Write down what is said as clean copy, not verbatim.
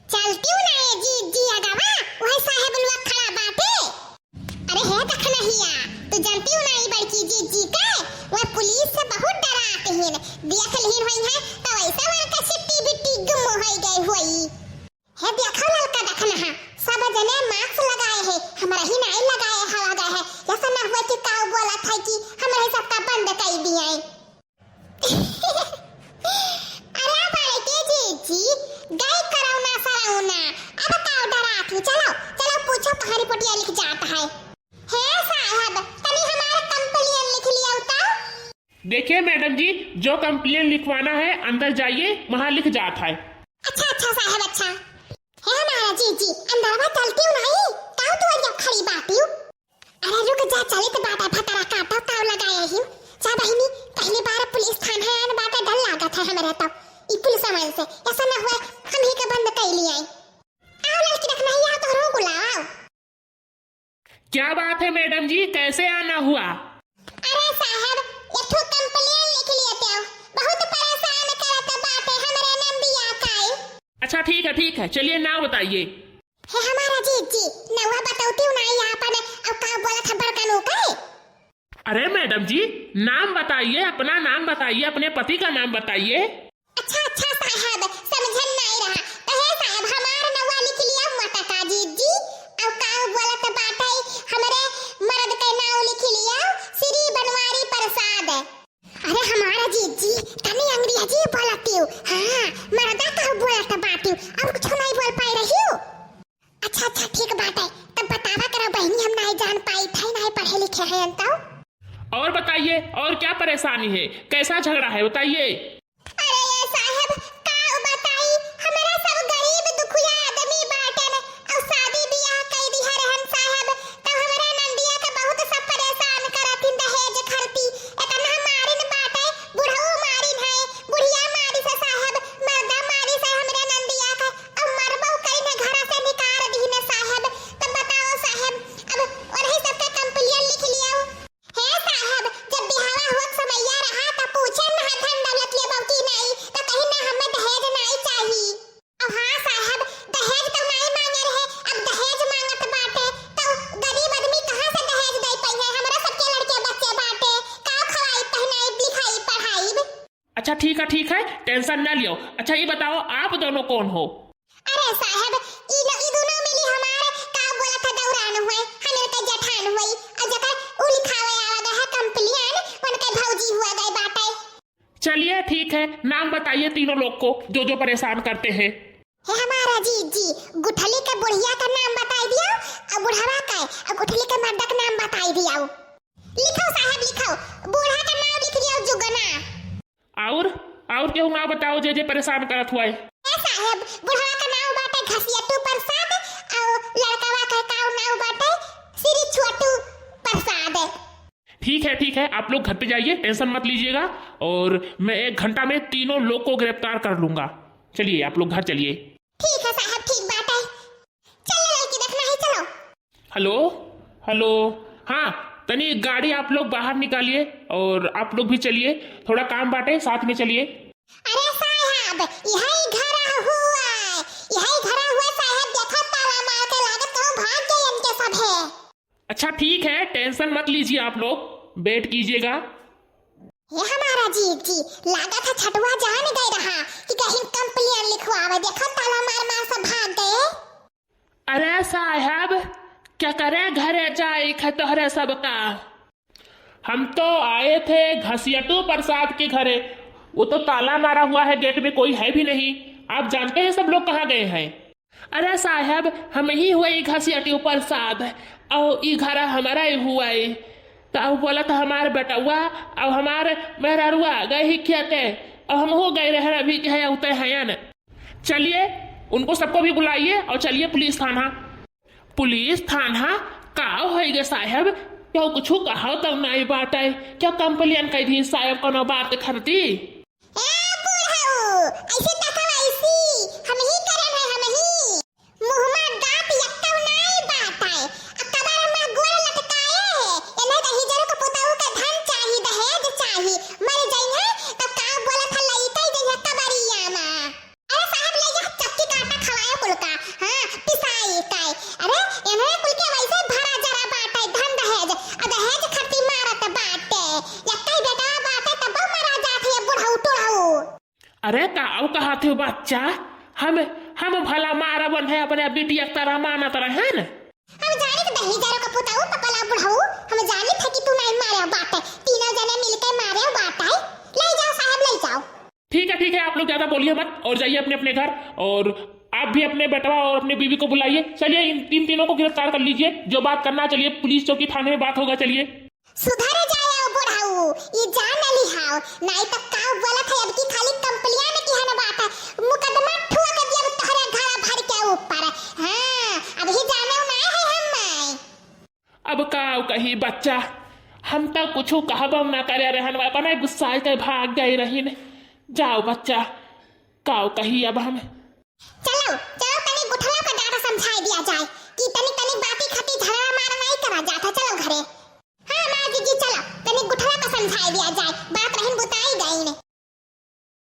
चलती हूँ ना ये जी जी अगवा वही साहेब लोग खड़ा बाटे। अरे है तक नहीं तो जानती हूँ ना ये बड़की जी जी का वह पुलिस से बहुत डराते हैं देख लीन हुई है तो ऐसा वन का सिट्टी बिट्टी गुम हो गई हुई है। देखो लड़का देखना है सब जने मास्क लगाए हैं हमारा ही नहीं लगाए हवा गए है ऐसा ना हुआ कि काऊ बोला था कि हमारे सबका बंद कर दिया है। अरे बड़की जी जी गई कराउना सराउना अब काऊ डरात हूँ। चलो चलो पूछो कहानी पटिया लिख जाता है साहब तनी हमारा कंप्लेन लिख लिया उतार। देखिए मैडम जी जो कंप्लेन लिखवाना है अंदर जाइए वहाँ लिख जाता है। अच्छा अच्छा साहब अच्छा है हमारा जी जी अंदर में चलती हूँ नहीं काऊ तू आज खड़ी बाटी हूँ। अरे रुक जा चली तो बाटा फतरा काटा काऊ लगाया ही जा बहनी पहली बार पुलिस थाना आने बाटा डर लगा था हमारे तो ई पुलिस सामान से ऐसा ना हुआ हम ही का बंद कर लिया आओ लड़की रखना ही आ तो रो बुलाओ। क्या बात है मैडम जी कैसे आना हुआ? अरे साहब ये ठो कंप्लेन लिख लेते हो बहुत परेशान करत बाटे हमरे नंदिया काई। अच्छा ठीक है चलिए नाम बताइए। है हमारा जी जी नवा बताऊती हूँ ना यहाँ पर अब का बोला था बड़कनो का। अरे मैडम जी नाम बताइए अपना नाम बताइए अपने पति का नाम बताइए। अच्छा अच्छा साहब समझन नहीं रहा तो है साहब हमारा नवा लिख लिया माता का जी जी अब का बोला तो बाटे हमारे मर्द का नाम लिख लिया श्री बनवारी प्रसाद। अरे हमारा जी जी तनी अंग्रेजी बोलती हूँ हाँ मर्दा का बोला तो बाटी अब कुछ नहीं बोल पाई रही हूँ। अच्छा ठीक बात है तब बतावा करो बहनी हम नहीं जान पाई थे नहीं पढ़े लिखे हैं तो। और बताइए और क्या परेशानी है कैसा झगड़ा है बताइए। अरे ये साहब का बताई हमारा सब गरीब दुखिया आदमी बाटन और शादी ब्याह कई दी रहन साहब तो हमारा नंदिया का बहुत सब परेशान करतिन दहेज खर्ची इतना मारिन बाटे बुढ़ऊ मारिन है बुढ़िया मारी से साहब मर्दा मारी से हमारा नंदिया का और मरबो कई ने घर से निकाल दी ने साहब तब बताओ साहब अब और ही सबका कंप्लेन लिख लिया है साहब जब बिहावा हुआ समैया रहा तो पूछे ना धन दौलत ले बहुती नहीं तो कहीं ना हमें दहेज नहीं चाहिए। अब हाँ साहब दहेज तो नहीं मांगे रहे अब दहेज मांगत बाटे तो गरीब आदमी कहाँ से दहेज दे पाई है हमारा सबके लड़के बच्चे बाटे का खवाई पहनाई लिखाई पढ़ाई। अच्छा ठीक है टेंशन ना लियो। अच्छा ये बताओ आप दोनों कौन हो? अरे साहब ई दोनों मिली हमारे का बोला था दौरान हुए हमें का जठान हुई और जकर उ लिखावे आवा है कंप्लेन उनके भौजी हुआ गए बाटे। चलिए ठीक है नाम बताइए तीनों लोग को जो परेशान करते हैं। है हमारा जी जी गुठली के बुढ़िया का नाम बताई दिया और बुढ़ावा का और गुठली के मर्द का नाम बताई दिया। लिखो साहब लिखो बूढ़ा का नाम लिख दिया जुगना। और क्यों ना बताओ जे परेशान करत हुआ है साहब बुढ़ावा का नाम बाटे घसियटू प्रसाद और लड़कावा का नाम बाटे श्री छोटू प्रसाद। ठीक है आप लोग घर पे जाइए टेंशन मत लीजिएगा और मैं 1 घंटा में तीनों लोग को गिरफ्तार कर लूंगा। चलिए आप लोग घर चलिए। ठीक है साहब ठीक बात है चलो लड़की देखना है चलो। हेलो हाँ तनी गाड़ी आप लोग बाहर निकालिए और आप लोग भी चलिए थोड़ा काम बांटे साथ में चलिए। अरे साहब यही घर हुआ साहब देखो ताला मार के लागत कहूं भाग गए इनके सब है। अच्छा ठीक है टेंशन मत लीजिए आप लोग वेट कीजिएगा। ये हमारा जी जी लागा था छटवा जान गए रहा कि कहीं कंप्लेन लिखवावे देखो ताला मार सब भाग गए। अरे साहब क्या करे घरे जाए खतहरे सबका हम तो आए थे घसियटू प्रसाद के घरे वो तो ताला मारा हुआ है गेट में कोई है भी नहीं। आप जानते हैं सब लोग कहाँ गए हैं? अरे साहब हम ही हुए घसियटू प्रसाद और ये घर हमारा ही हुआ है तो बोला था हमारे बेटुआ और हमारे मेहरुआ गए ही खेते और हम हो गए रहे अभी कहे उतरे हैं न। चलिए उनको सबको भी बुलाइए और चलिए पुलिस थाना का होएगा साहब क्या कुछ कहा तो नहीं बात है क्या कंप्लेन कर दी साहब कोनो बात करती ऐसे हम ही करन है हम ही मुंह में दांत यक्का नहीं बात है कबार में गोर लटकाए है इन्हें दही जरो को पुताऊ का धन चाहिए दहेज चाहिए मर जाई है तब का बोला था लईते जइया कबारिया में। अरे साहब ले जा चक्की काटा खवाए पुलका अरे का कहा थे बच्चा, हम भला मारा बन है अपने बिटिया तरह माना तरह है ना। हम जाने के दही जरो का पुताऊ पपला बुढ़ाऊ, हम जाने थे कि तू नहीं मारे बात है, तीनों जने मिलकर मारे बात है। ले जाओ साहब ले जाओ। ठीक है आप लोग ज्यादा बोलिए मत और जाइए अपने अपने घर, और आप भी अपने बेटवा और अपने बीवी को बुलाइए। चलिए इन तीनों को गिरफ्तार कर लीजिए, जो बात करना चलिए पुलिस चौकी थाने में बात होगा। चलिए सुधर जाओ बुढ़ाऊ, ये जान न लिहाओ, नहीं तो का बोला था अब की खाली कंपनियां में की है ना बात है, मुकदमा ठुआ कर दिया तोहरा घड़ा भर के ऊपर। हां अब ही जानो ना है हम नहीं। अब का कही बच्चा, हम तो कुछ कहबो ना करे रहन अपना गुस्सा के भाग गए रही ने। जाओ बच्चा का कही अब हम चलो चलो तनी गुठला का डाटा समझाई दिया जाए कि तनी तनी बाती खती झगड़ा मार नहीं करा जाता। चलो घरे। हां माँ जी चलो तनी गुठला का समझाई दिया जाए, बात रहीन बुताई गई ने।